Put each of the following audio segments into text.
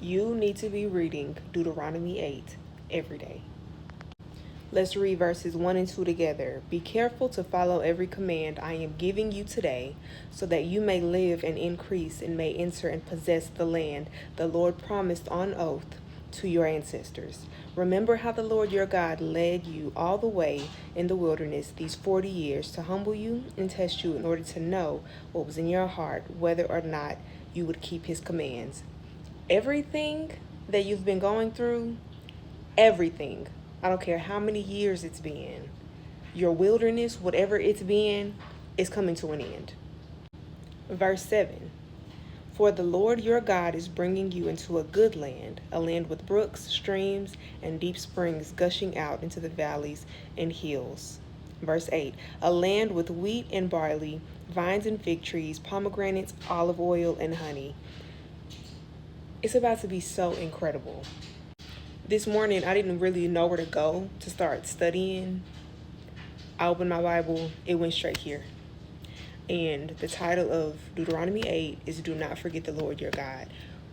You need to be reading Deuteronomy 8 every day. Let's read verses 1 and 2 together. Be careful to follow every command I am giving you today, so that you may live and increase and may enter and possess the land the Lord promised on oath to your ancestors. Remember how the Lord your God led you all the way in the wilderness these 40 years to humble you and test you in order to know what was in your heart, whether or not you would keep his commands. Everything that you've been going through, everything, I don't care how many years it's been, your wilderness, whatever it's been, is coming to an end. Verse 7. For the Lord your God is bringing you into a good land, a land with brooks, streams, and deep springs gushing out into the valleys and hills. Verse 8. A land with wheat and barley, vines and fig trees, pomegranates, olive oil, and honey. It's about to be so incredible. This morning, I didn't really know where to go to start studying. I opened my Bible, it went straight here. And the title of Deuteronomy 8 is Do Not Forget the Lord Your God.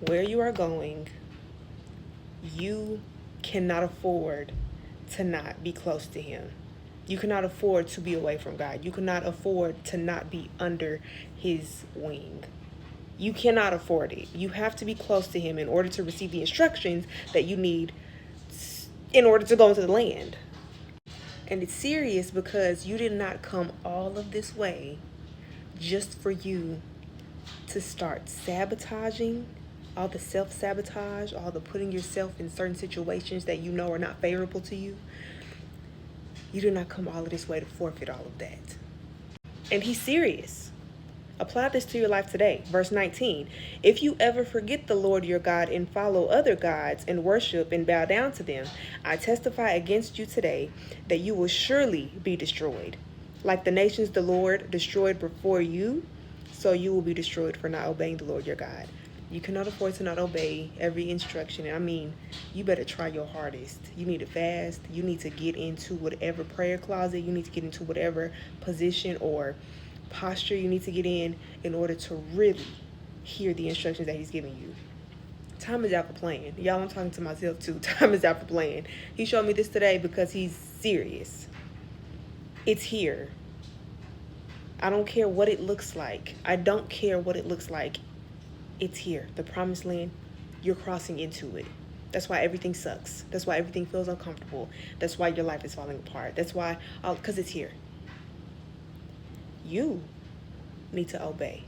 Where you are going, you cannot afford to not be close to him. You cannot afford to be away from God. You cannot afford to not be under his wing. You cannot afford it. You have to be close to him in order to receive the instructions that you need in order to go into the land. And it's serious because you did not come all of this way just for you to start sabotaging, all the self-sabotage, all the putting yourself in certain situations that you know are not favorable to you. You did not come all of this way to forfeit all of that. And he's serious. Apply this to your life today. Verse 19. If you ever forget the Lord your God and follow other gods and worship and bow down to them, I testify against you today that you will surely be destroyed. Like the nations the Lord destroyed before you, so you will be destroyed for not obeying the Lord your God. You cannot afford to not obey every instruction. I mean, you better try your hardest. You need to fast. You need to get into whatever prayer closet. You need to get into whatever position or posture you need to get in order to really hear the instructions that he's giving you. Time is out for playing. Y'all, I'm talking to myself too. Time is out for playing. He showed me this today because he's serious. It's here. I don't care what it looks like. I don't care what it looks like. It's here. The promised land, you're crossing into it. That's why everything sucks. That's why everything feels uncomfortable. That's why your life is falling apart. That's why, because it's here. You need to obey.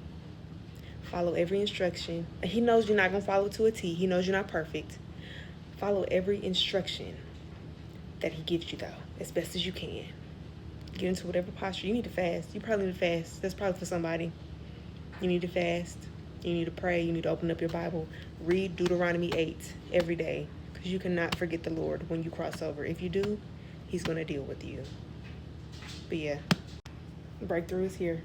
Follow every instruction. He knows you're not going to follow it to a T. He knows you're not perfect. Follow every instruction that he gives you, though, as best as you can. Get into whatever posture. You need to fast. You probably need to fast. That's probably for somebody. You need to fast. You need to pray. You need to open up your Bible. Read Deuteronomy 8 every day, because you cannot forget the Lord when you cross over. If you do, he's going to deal with you. But yeah. Breakthrough is here.